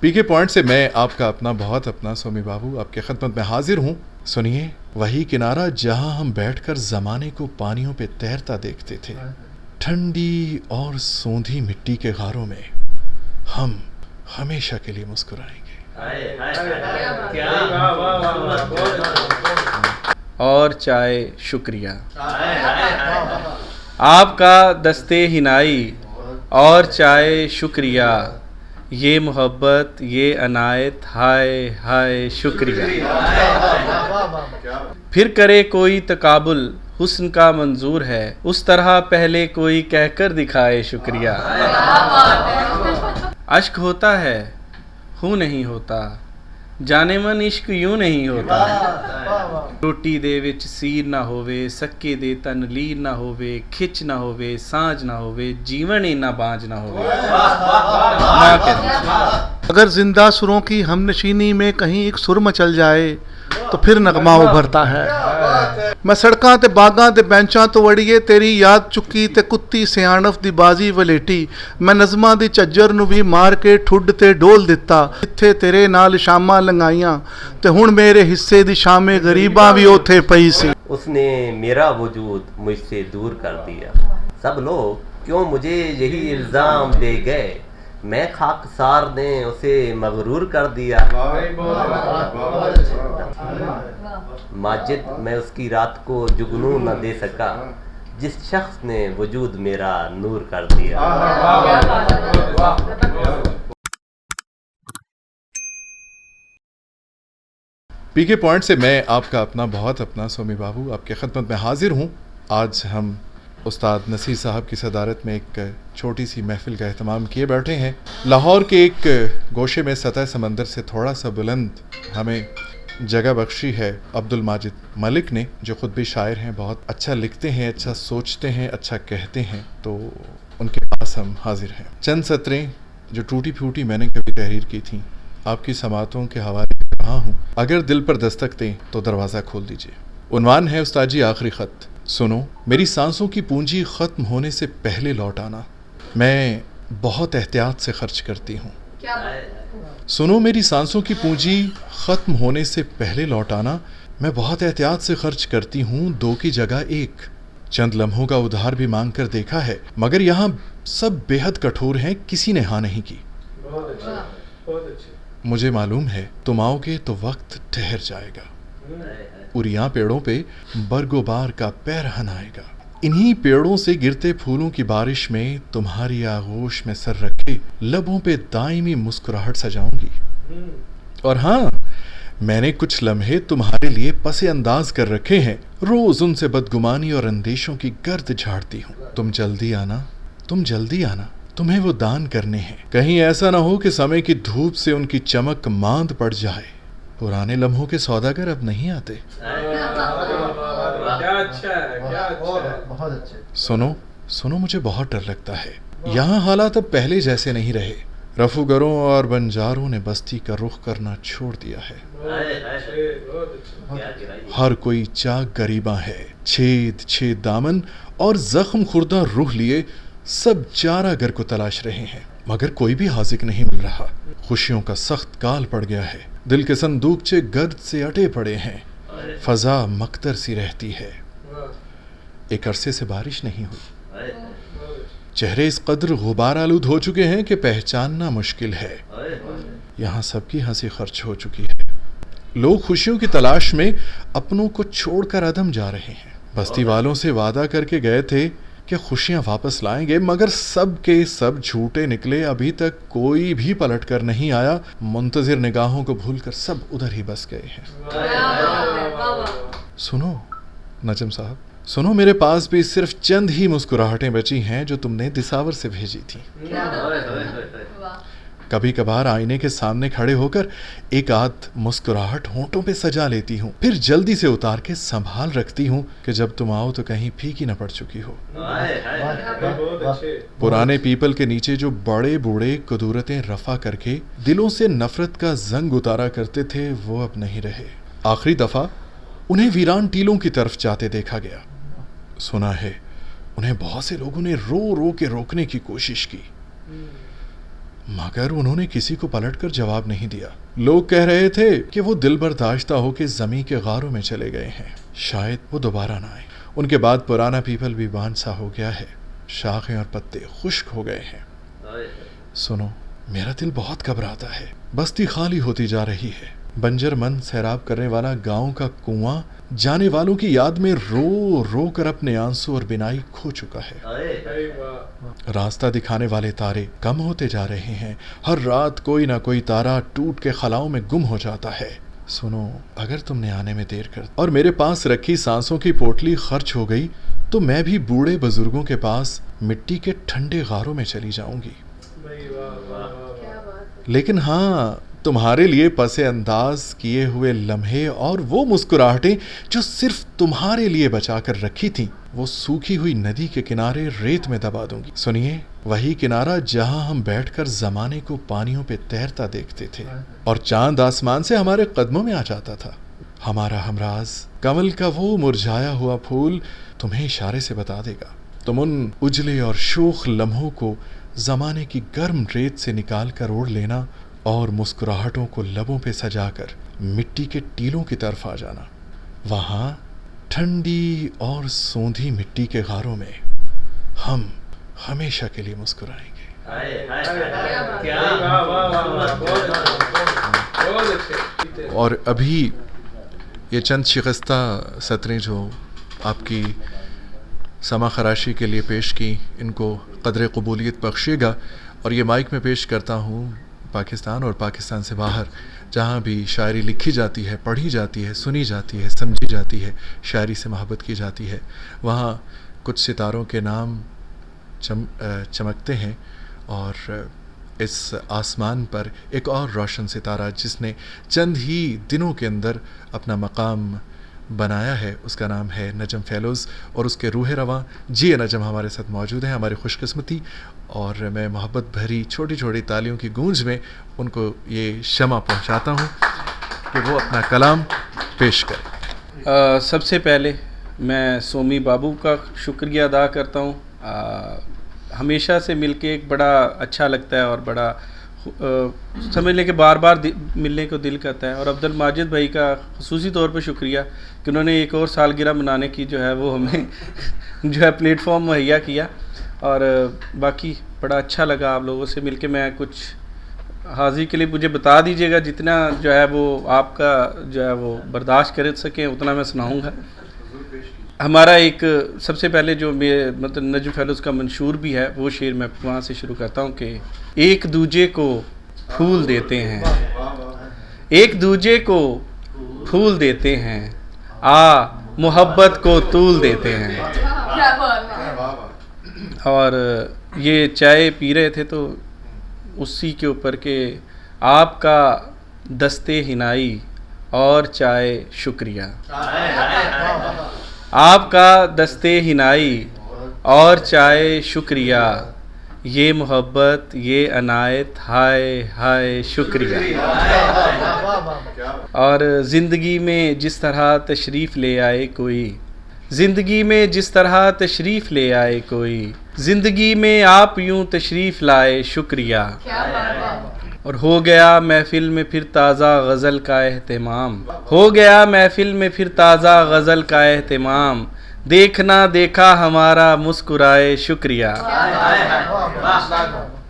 पीके point से मैं आपका अपना बहुत अपना सोमी बाबू आपके खिदमत में हाजिर हूँ। सुनिए, वही किनारा जहाँ हम बैठकर ज़माने को पानियों पे तैरता देखते थे, ठंडी और सोंधी मिट्टी के गारों में हम हमेशा के लिए मुस्कुराएंगे। और चाहे शुक्रिया आपका दस्ते हिनाई, और चाहे शुक्रिया ये मोहब्बत ये अनायत, हाय हाय शुक्रिया। फिर करे कोई तकाबुल हुस्न का मंजूर है, उस तरह पहले कोई कहकर दिखाए शुक्रिया। अश्क होता है हूँ नहीं होता, जाने मन इश्क यूं नहीं होता। रोटी दे विच सीर ना होवे, सक्के दे तन लीर ना होवे, खिच ना होवे सांझ ना होवे, जीवन इना बांझ ना होवे। ना कहते अगर जिंदा सुरों की हमनशीनी में कहीं एक सुर मचल जाए तो फिर नगमा उभरता है। मैं सड़कां ते बागां ते बेंचां तो वड़िए तेरी याद चुकी ते कुत्ती सियाणफ दी बाजी वलेटी। मैं नज़मां दी झज्जर नूं भी मार के ठुड ते डोल दिता, जिथे तेरे नाल शामां लंघाइयां ते हुण मेरे हिस्से दी शामे गरीबां भी ओथे पई सी। उसने मेरा वजूद मुझसे दूर कर दिया। सब लोग क्यों मुझे यही इल्ज़ाम दे गए, मैं खाकसार ने उसे मगरूर कर दिया। माजिद, मैं उसकी रात को जुगनू न दे सका, जिस शख्स ने वजूद मेरा नूर कर दिया। पीके पॉइंट से मैं आपका अपना बहुत अपना सोमी बाबू आपके खिदमत में हाजिर हूँ। आज हम उस्ताद नसीर साहब की सदारत में एक छोटी सी महफिल का एहतमाम किए बैठे हैं। लाहौर के एक गोशे में सतह समंदर से थोड़ा सा बुलंद हमें जगह बख्शी है अब्दुल माजिद मलिक ने, जो ख़ुद भी शायर हैं, बहुत अच्छा लिखते हैं, अच्छा सोचते हैं, अच्छा कहते हैं। तो उनके पास हम हाजिर हैं। चंद सतरें जो टूटी फूटी मैंने कभी तहरीर की थी, आपकी समातों के हवाले कर रहा हूँ। अगर दिल पर दस्तक दें तो दरवाज़ा खोल दीजिए। उन्वान है उस्ताद जी आखिरी ख़त। सुनो, मेरी सांसों की पूंजी ख़त्म होने से पहले लौट आना, मैं बहुत एहतियात से खर्च करती हूँ। सुनो, मेरी सांसों की पूंजी ख़त्म होने से पहले लौट आना, मैं बहुत एहतियात से खर्च करती हूँ। दो की जगह एक, चंद लम्हों का उधार भी मांग कर देखा है, मगर यहाँ सब बेहद कठोर हैं, किसी ने हाँ नहीं की। मुझे मालूम है तुम आओगे तो वक्त ठहर जाएगा, उरियां पेड़ों पे बरगोबार का पैरहन आएगा। इन्हीं पेड़ों से गिरते फूलों की बारिश में तुम्हारी आगोश में सर रखे लबों पे दायमी मुस्कुराहट सजाऊंगी। और हाँ, मैंने कुछ लम्हे तुम्हारे लिए पसे अंदाज कर रखे हैं, रोज उनसे बदगुमानी और अंदेशों की गर्द झाड़ती हूँ। तुम जल्दी आना, तुम जल्दी आना, तुम्हें वो दान करने हैं। कहीं ऐसा ना हो कि समय की धूप से उनकी चमक मांद पड़ जाए। पुराने लम्हों के सौदागर अब नहीं आते। बहुत अच्छे। सुनो सुनो, मुझे बहुत डर लगता है। यहाँ हालात अब पहले जैसे नहीं रहे। रफूगरों और बंजारों ने बस्ती का रुख करना छोड़ दिया है। हर कोई चाक गरीबा है, छेद छेद दामन और जख्म खुर्दा रूह लिए सब चारागर को तलाश रहे हैं, मगर कोई भी हाजिक नहीं मिल रहा। खुशियों का सख्त काल पड़ गया है, दिल के संदूकचे गर्द से अटे पड़े हैं, फजा मकतर सी रहती है। एक अरसे से बारिश नहीं हुई, चेहरे इस कदर गुबार आलूद हो चुके हैं कि पहचानना मुश्किल है। यहाँ सबकी हंसी खर्च हो चुकी है। लोग खुशियों की तलाश में अपनों को छोड़कर अदम जा रहे हैं। बस्ती वालों से वादा करके गए थे कि खुशियां वापस लाएंगे, मगर सब के सब झूठे निकले। अभी तक कोई भी पलट कर नहीं आया। मुंतजिर निगाहों को भूलकर सब उधर ही बस गए हैं। सुनो नजम साहब, सुनो, मेरे पास भी सिर्फ चंद ही मुस्कुराहटें बची हैं जो तुमने दिसावर से भेजी थी। कभी कभार आईने के सामने खड़े होकर एक आध मुस्कुराहट होंठों पे सजा लेती हूँ, फिर जल्दी से उतार के संभाल रखती हूँ कि जब तुम आओ तो कहीं फीकी न पड़ चुकी हो। पुराने पीपल के नीचे जो बड़े बूढ़े कुदूरतें रफा करके दिलों से नफरत का जंग उतारा करते थे, वो अब नहीं रहे। आखिरी दफा उन्हें वीरान टीलों की तरफ जाते देखा गया। सुना है उन्हें बहुत से लोगों ने रो रो के रोकने की कोशिश की, मगर उन्होंने किसी को पलटकर जवाब नहीं दिया। लोग कह रहे थे कि वो दिल बर्दाश्ता होकर जमी के गारों में चले गए हैं, शायद वो दोबारा ना आए। उनके बाद पुराना पीपल भी बांझ सा हो गया है, शाखें और पत्ते खुश्क हो गए हैं। सुनो, मेरा दिल बहुत घबराता है। बस्ती खाली होती जा रही है। बंजर मन सैराब करने वाला गांव का कुआं जाने वालों की याद में रो रो कर अपने आंसू और बिनाई खो चुका है। रास्ता दिखाने वाले तारे कम होते जा रहे हैं। हर रात कोई ना कोई तारा टूट के खलाओं में गुम हो जाता है। सुनो, अगर तुमने आने में देर कर और मेरे पास रखी सांसों की पोटली खर्च हो गई तो मैं भी बूढ़े बुजुर्गों के पास मिट्टी के ठंडे गारों में चली जाऊंगी। लेकिन हाँ, तुम्हारे लिए पसे अंदाज किए हुए लम्हे और वो मुस्कुराहटें जो सिर्फ तुम्हारे लिए बचा कर रखी थी, वो सूखी हुई नदी के किनारे रेत में दबा दूंगी। सुनिए, वही किनारा जहां हम बैठकर जमाने को पानियों पे तैरता देखते थे और चांद आसमान से हमारे कदमों में आ जाता था। हमारा हमराज कमल का वो मुरझाया हुआ फूल तुम्हें इशारे से बता देगा। तुम उन उजले और शोख लम्हों को जमाने की गर्म रेत से निकाल कर ओढ़ लेना और मुस्कुराहटों को लबों पे सजाकर मिट्टी के टीलों की तरफ आ जाना। वहां ठंडी और सोंधी मिट्टी के गारों में हम हमेशा के लिए मुस्कुराएंगे। और अभी ये चंद शिकस्ता सतरें जो आपकी समा खराशी के लिए पेश की, इनको कदर कबूलियत बख्शिएगा। और ये माइक में पेश करता हूँ पाकिस्तान और पाकिस्तान से बाहर, जहाँ भी शायरी लिखी जाती है, पढ़ी जाती है, सुनी जाती है, समझी जाती है, शायरी से मोहब्बत की जाती है, वहाँ कुछ सितारों के नाम चमकते हैं। और इस आसमान पर एक और रोशन सितारा जिसने चंद ही दिनों के अंदर अपना मकाम बनाया है, उसका नाम है नजम फैलोज़। और उसके रूह रवां जी नजम हमारे साथ मौजूद हैं, हमारी खुशकिस्मती। और मैं मोहब्बत भरी छोटी छोटी तालियों की गूंज में उनको ये शमा पहुंचाता हूं कि वो अपना कलाम पेश करें। सबसे पहले मैं सोमी बाबू का शुक्रिया अदा करता हूं। हमेशा से मिलके एक बड़ा अच्छा लगता है और बड़ा समझ लें कि बार बार मिलने को दिल करता है। और अब्दुल माजिद भाई का ख़ुसूसी तौर पे शुक्रिया कि उन्होंने एक और सालगिरह मनाने की जो है वो हमें जो है प्लेटफॉर्म मुहैया किया। और बाकी बड़ा अच्छा लगा आप लोगों से मिलके। मैं कुछ हाज़िर के लिए मुझे बता दीजिएगा, जितना जो है वो आपका जो है वो बर्दाश्त कर सकें उतना मैं सुनाऊँगा। हमारा एक सबसे पहले जो मतलब नजम फैलोज़ का मंशूर भी है, वो शेर मैं वहाँ से शुरू करता हूँ कि एक दूजे को फूल देते हैं, एक दूजे को फूल देते हैं, आ मोहब्बत को तूल देते हैं। और ये चाय पी रहे थे तो उसी के ऊपर के आपका दस्ते हिनाई और चाय शुक्रिया, आपका दस्ते हिनाई और चाय शुक्रिया, ये मोहब्बत ये अनायत हाय हाय शुक्रिया। और ज़िंदगी में जिस तरह तशरीफ़ ले आए कोई, ज़िंदगी में जिस तरह तशरीफ़ ले आए कोई, ज़िंदगी में आप यूं तशरीफ़ लाए शुक्रिया। और हो गया महफिल में फिर ताज़ा गज़ल का एहतिमाम, हो गया महफिल में फिर ताज़ा गज़ल का एहतिमाम, देखना देखा हमारा मुस्कुराए शुक्रिया।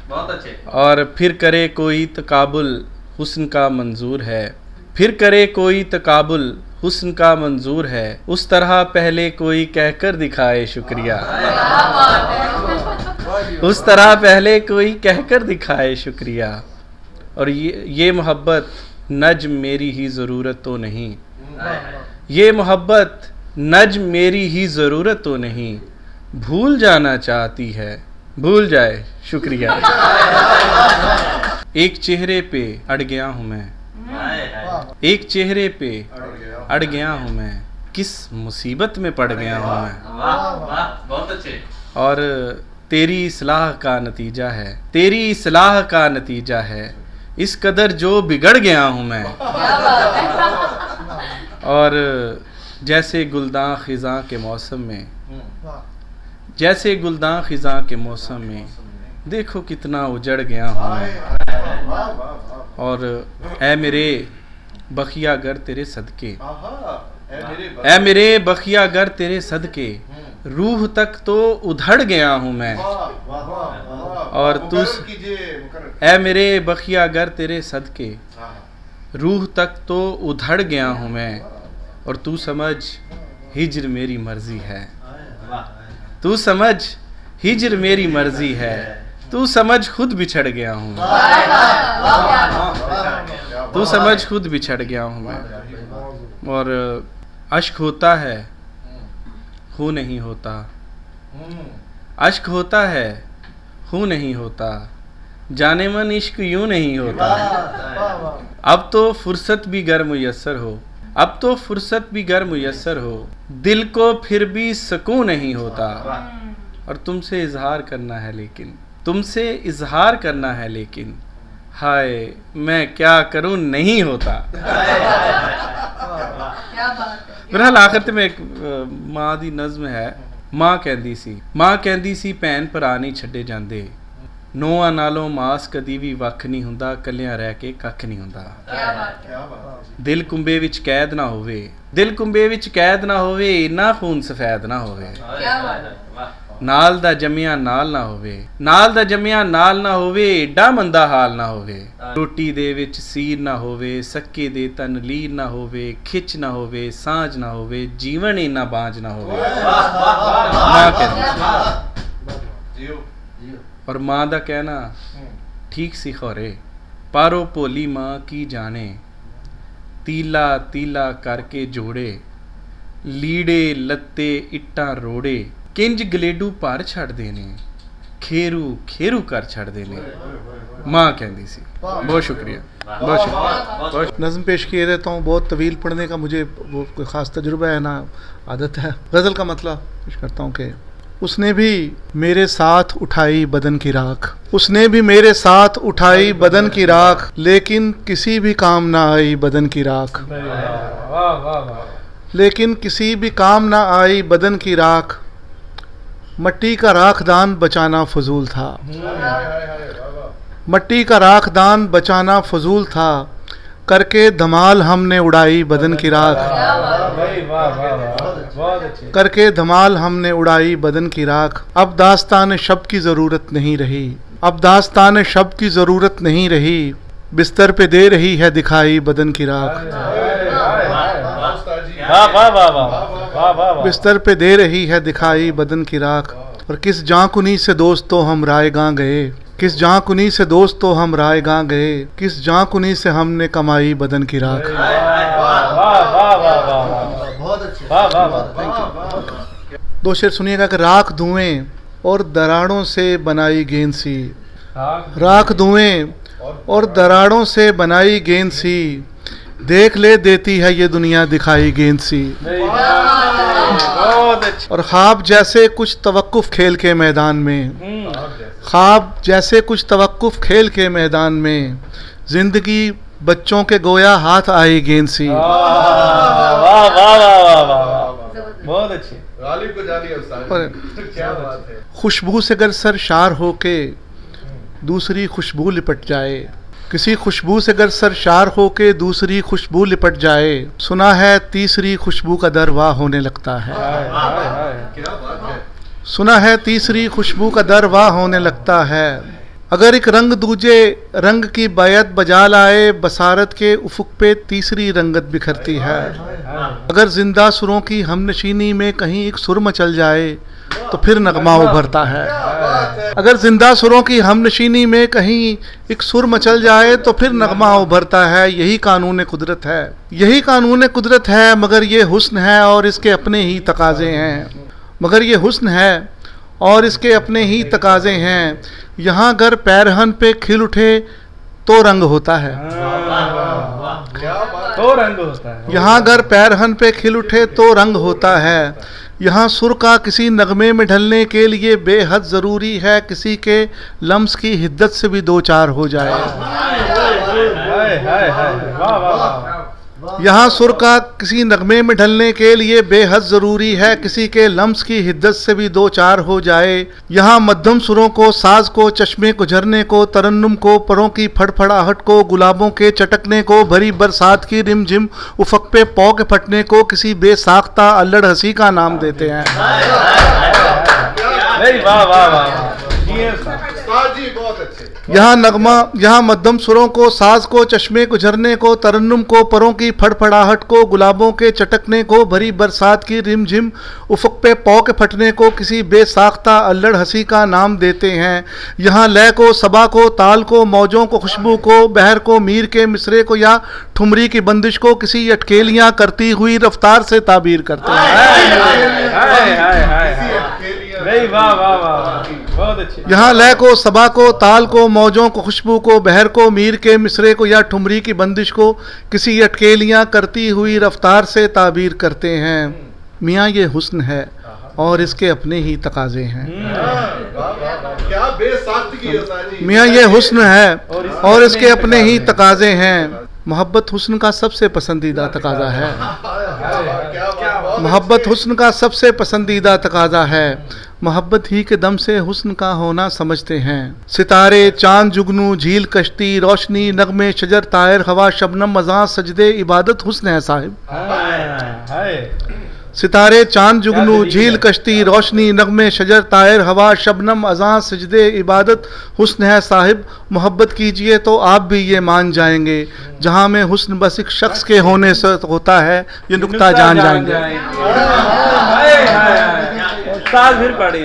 बहुत अच्छे। और फिर करे कोई तकाबुल हुस्न का मंजूर है, फिर करे कोई तकाबुल हुस्न का मंजूर है, उस तरह पहले कोई कहकर दिखाए शुक्रिया, उस तरह पहले कोई कहकर दिखाए शुक्रिया। और ये मोहब्बत नज्म मेरी ही ज़रूरत तो नहीं, ये मोहब्बत नज्म मेरी ही ज़रूरत तो नहीं, भूल जाना चाहती है भूल जाए शुक्रिया। एक चेहरे पे अड़ गया हूँ मैं, एक चेहरे पे अड़ गया हूँ मैं, किस मुसीबत में पड़ गया हूँ मैं। बहुत अच्छे। और तेरी इस्लाह का नतीजा है, तेरी इस्लाह का नतीजा है, इस कदर जो बिगड़ गया हूँ मैं। और जैसे गुलदां खिज़ां के मौसम में, जैसे गुलदां खिज़ां के मौसम में देखो कितना उजड़ गया हूँ मैं, और ऐ मेरे बखिया गर तेरे सदके, ऐ मेरे बखिया गर तेरे सदके, रूह तक तो उधड़ गया हूँ मैं, और तू ऐ मेरे बखिया गर तेरे सदके, रूह तक तो उधड़ गया हूँ मैं, और तू समझ हिज्र मेरी मर्जी है, तू समझ हिज्र मेरी मर्जी है, तू समझ खुद बिछड़ गया हूँ मैं, तू समझ खुद बिछड़ गया हूँ मैं। और अश्क होता है खून नहीं होता, अश्क होता है खून नहीं होता, जाने मन इश्क यूं नहीं होता, अब तो फुर्सत भी गर मुयस्सर हो, अब तो फुर्सत भी गर मुयस्सर हो, दिल को फिर भी सुकून नहीं होता, और तुमसे इजहार करना है लेकिन, तुमसे इजहार करना है लेकिन, हाय मैं क्या करूं नहीं होता। बहरहाल आखिर ते में एक माँ दी नज़म है। माँ कहंदी सी भैन भरा नहीं छड्डे जांदे, नोआं नालों मास कदी भी वख नहीं हुंदा, कल्लियां रह के कख नहीं हुंदा। दिल कुंबे विच कैद ना होवे, दिल कुंबे विच कैद ना होवे, इन्ना खून सफेद ना होवे, नाल दा जम्मिया नाल ना होवे, नाल दा जम्मिया नाल ना होवे, एडा मंदा हाल ना होवे, रोटी दे विच सीर ना होवे, सक्के दे तन लीर ना होवे, खिच ना होवे, सांझ ना होवे, जीवन इन्ना बांझ ना होवे। मां कहंदी, और मां दा कहना ठीक सी खौरे, पारो भोली मां की जाने, तीला तीला करके जोड़े, लीड़े लत्ते इट्टां रोड़े, किंज गलेडू भर छड़दे ने, खेरू खेरू कर छड़दे ने। माँ कहती सी। बहुत शुक्रिया, बहुत शुक्रिया। नज़म पेश किए देता हूँ, बहुत तवील पढ़ने का मुझे वो कोई ख़ास तजुर्बा है ना आदत है। गज़ल का मतलब पेश करता हूँ कि उसने भी मेरे साथ उठाई बदन की राख, उसने भी मेरे साथ उठाई बदन की राख, लेकिन किसी भी काम ना आई बदन की राख, लेकिन किसी भी काम ना आई बदन की राख, मट्टी का राखदान बचाना फजूल था, मट्टी का राखदान बचाना फजूल था, करके धमाल हमने उड़ाई बदन की राख, करके धमाल हमने उड़ाई बदन की राख, अब दास्तान शब की ज़रूरत नहीं रही, अब दास्तान शब की ज़रूरत नहीं रही, बिस्तर पे दे रही है दिखाई बदन की राख, बिस्तर पे दे रही है दिखाई बदन की राख। और किस जांकुनी से दोस्तों हम रायगां गए, किस जांकुनी से दोस्तों हम रायगां गए, किस जांकुनी से हमने कमाई बदन की राख। दो शेर सुनिएगा कि राख धुएं और दराड़ों से बनाई गेंद सी, राख धुएं और दराड़ों से बनाई गेंद सी, देख ले देती है ये दुनिया दिखाई गेंद सी। और ख्वाब जैसे कुछ तवक्कुफ खेल के मैदान में, ख्वाब जैसे कुछ तवक्कुफ खेल के मैदान में, जिंदगी बच्चों के गोया हाथ आई गेंद सी। बहुत अच्छे। खुशबू से अगर सर शार होके दूसरी खुशबू लिपट जाए, किसी खुशबू से अगर सर शार होके दूसरी खुशबू लिपट जाए, सुना है तीसरी खुशबू का दर वाह होने लगता है, सुना है तीसरी खुशबू का दर वाह होने लगता है। अगर एक रंग दूजे रंग की बैत बजा लाए, बसारत के उफुक पे तीसरी रंगत बिखरती है। अगर जिंदा सुरों की हमनशीनी में कहीं एक सुर मचल जाए तो फिर नगमा उभरता है। अगर जिंदा सुरों की हमनशीनी में कहीं एक सुर मचल जाए तो फिर नगमा उभरता है। यही कानून कुदरत है, यही कानून कुदरत है, मगर ये हुस्न है और इसके अपने ही तकाजे हैं, मगर ये हुस्न है और इसके अपने ही तकाजे हैं। यहाँ अगर पैरहन पे खिल उठे तो रंग होता है, तो रंग होता है। यहाँ अगर पैरहन पे खिल उठे तो रंग होता है। यहाँ सुर का किसी नगमे में ढलने के लिए बेहद ज़रूरी है किसी के लम्स की हिद्दत से भी दो चार हो जाए। यहाँ सुर का किसी नगमे में ढलने के लिए बेहद ज़रूरी है किसी के लम्स की हिद्दत से भी दो चार हो जाए। यहाँ मध्यम सुरों को, साज को, चश्मे को झरने को, तरन्नुम को, परों की फड़फड़ाहट को, गुलाबों के चटकने को, भरी बरसात की रिमझिम उफक पे पौ के फटने को किसी बेसाख्ता अल्लड़ हंसी का नाम देते हैं। वाह वाह वाह, यहाँ मध्यम सुरों को, साज को, चश्मे को झरने को, तरन्नुम को, परों की फड़फड़ाहट को, गुलाबों के चटकने को, भरी बरसात की रिमझिम उफक पे पौ के फटने को किसी बेसाख्ता अल्लड़ हंसी का नाम देते हैं। यहाँ लय को, सबा को, ताल को, मौजों को, खुशबू को, बहर को, मीर के मिसरे को या ठुमरी की बंदिश को किसी अटकेलियाँ करती हुई रफ्तार से ताबीर करते हैं। बहुत अच्छे। यहाँ लय को, सबा को, ताल को, मौजों को, खुशबू को, बहर को, मीर के मिसरे को या ठुमरी की बंदिश को किसी अटकेलियाँ करती हुई रफ्तार से ताबीर करते हैं। मियाँ ये हुस्न है और इसके अपने ही तकाजे हैं। क्या बेसाख्तगी। मियाँ ये हुस्न है और इसके अपने ही तकाजे हैं। मोहब्बत हुस्न का सबसे पसंदीदा तकाजा है। मोहब्बत हुस्न का सबसे पसंदीदा तकाजा है। मोहब्बत ही के दम से हुस्न का होना समझते हैं। सितारे, चांद, जुगनू, झील, कश्ती, रोशनी, नगमे, शजर, तायर, हवा, शबनम, अज़ां, सजदे, इबादत हुस्न है साहिब। सितारे, चांद, जुगनू, झील, कश्ती, रोशनी, नगमे, शजर, तायर, हवा, शबनम, अज़ां, सजदे, इबादत हुस्न है साहिब। मोहब्बत कीजिए तो आप भी ये मान जाएंगे जहाँ में हुस्न बस एक शख्स के होने से होता है ये नुक्ता जान जाएंगे। फिर पढ़े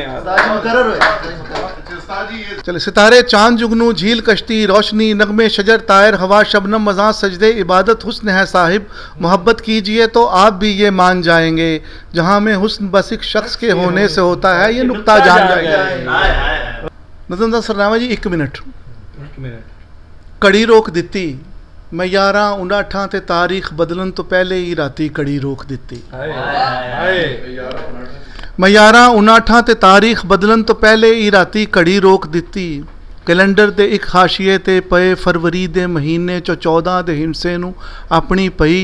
चले। सितारे, चांद, जुगनू, झील, कश्ती, रोशनी, नगमे, शजर, तायर, हवा, शबनम, अज़ां, सजदे, इबादत हुस्न है साहिब। मोहब्बत कीजिए तो आप भी ये मान जाएंगे जहाँ में हुस्न बस एक शख्स के होने से होता है ये नुक्ता जान जाएंगे। नजमदार सरनामा जी, एक मिनट कड़ी रोक दिती मैं यारा उनाठा ते तारीख बदलन तो पहले ही राती कड़ी रोक दिती। मैं यारा उनाठा ते तारीख बदलन तो पहले ही राती कड़ी रोक दिती। कैलेंडर दे एक हाशिए ते पए फरवरी दे महीने चो 14 दे हिंसे नू अपनी पई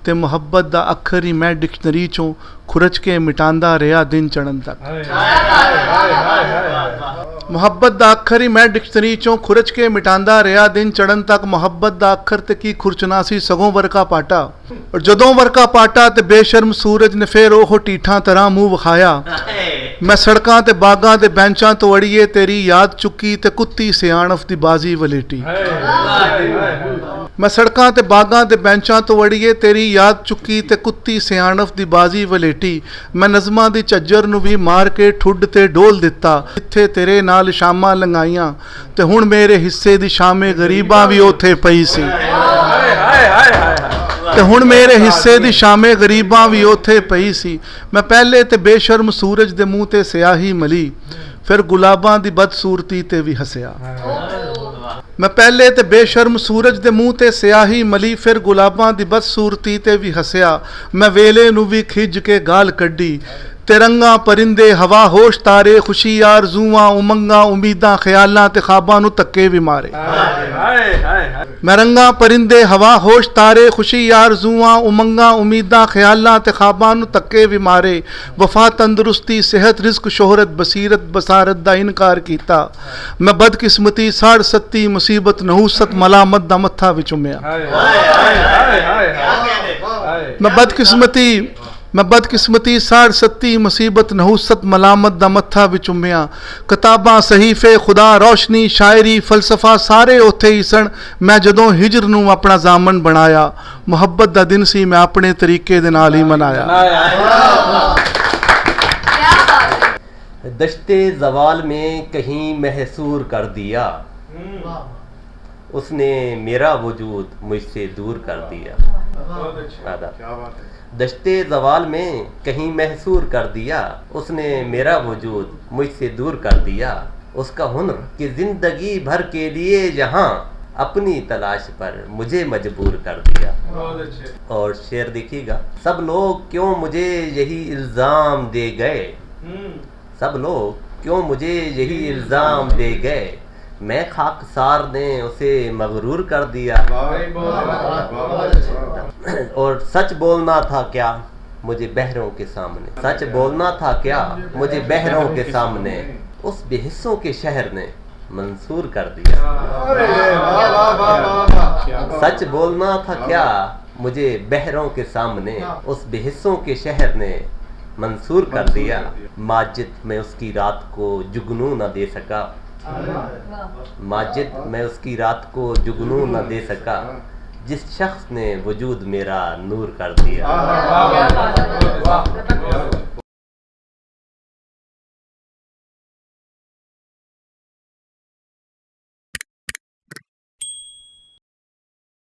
ते मुहब्बत दा अखर ही मैं डिक्शनरी चों खुरच के मिटांदा रहा दिन चढ़न तक। मुहब्बत दा अखर ही मैं डिक्शनरी चों खुरच के मिटांदा रहा दिन चढ़न तक। मुहब्बत दा अखर ते की खुरचनासी सगों वर्का पाटा और जदों वर्का पाटा ते बेशर्म सूरज ने फिर ओह टीठा तरह मुंह विखाया। मैं सड़कां ते बागां ते बेंचां तो अड़िए तेरी याद चुकी ते कुत्ती सियाणफ दी बाजी वलेटी। मैं सड़कां ते बागां ते बेंचां तो अड़िए तेरी याद चुकी ते कुत्ती सियाणफ दी बाजी वलेटी। मैं नज़मां दी झज्जर नू भी मार के ठुड ते डोल दिता। इत्थे तेरे नाल शामां लंघाइयां ते हुण मेरे हिस्से दी शामे गरीबां भी ओथे पई सी। ते हुण मेरे हिस्से दी शामे गरीबां भी ओथे पई सी। मैं पहले ते बेशर्म सूरज दे मूँह ते स्याही मली फिर गुलाबां दी बदसूरती ते भी हसिया। मैं पहले ते बेशर्म सूरज दे मूँह ते स्याही मली फिर गुलाबां दी बदसूरती ते भी हसिया। मैं वेले नू भी खिज के गाल कड्डी तिरंगा परिंदे हवा होश तारे खुशी आरज़ूआं उमंगां उम्मीदां ख्यालां ते ख्वाबां नू तक्के भी मारे। मैं रंगा परिंदे हवा होश तारे खुशी आरज़ूआं उमंगां उम्मीदां ख्यालां ते ख्वाबां नू तक्के भी मारे। वफा तंदुरुस्ती सेहत रिज़्क शोहरत बसीरत बसारत दा इनकार कीता। मैं बदकिस्मती साड़ सत्ती मुसीबत नहूसत मलामत दा मत्था विच चुम्या। मैं बदकिस्मती साड़ सत्ती मुसीबत नहूसत मलामत दा मत्था विच उम्मिया। किताबां सहीफे खुदा रोशनी शायरी फलसफा सारे उत्थे ही सन। मैं जदों हिजर नू अपना जामन बनाया मुहब्बत दा दिन सी मैं अपने तरीके दे नाल ही मनाया। दश्ते ज़वाल में कहीं महसूर कर दिया उसने मेरा वजूद मुझसे दूर कर दिया। दश्ते ज़वाल में कहीं महसूर कर दिया उसने मेरा वजूद मुझसे दूर कर दिया। उसका हुनर कि ज़िंदगी भर के लिए यहाँ अपनी तलाश पर मुझे मजबूर कर दिया। और शेर देखिएगा, सब लोग क्यों मुझे यही इल्ज़ाम दे गए, सब लोग क्यों मुझे यही इल्ज़ाम दे गए, मैं खाकसार ने उसे मगरूर कर दिया। और सच बोलना था क्या मुझे बहरों के सामने, सच बोलना था क्या मुझे बहरों के सामने, उस बेहिस्सों के शहर ने मंसूर कर दिया। सच बोलना था क्या मुझे बहरों के सामने, उस बेहिस्सों के शहर ने मंसूर कर दिया। माजिद मैं उसकी रात को जुगनू न दे सका, माजिद मैं उसकी रात को जुगनू न दे सका, जिस शख्स ने वजूद मेरा नूर कर दिया।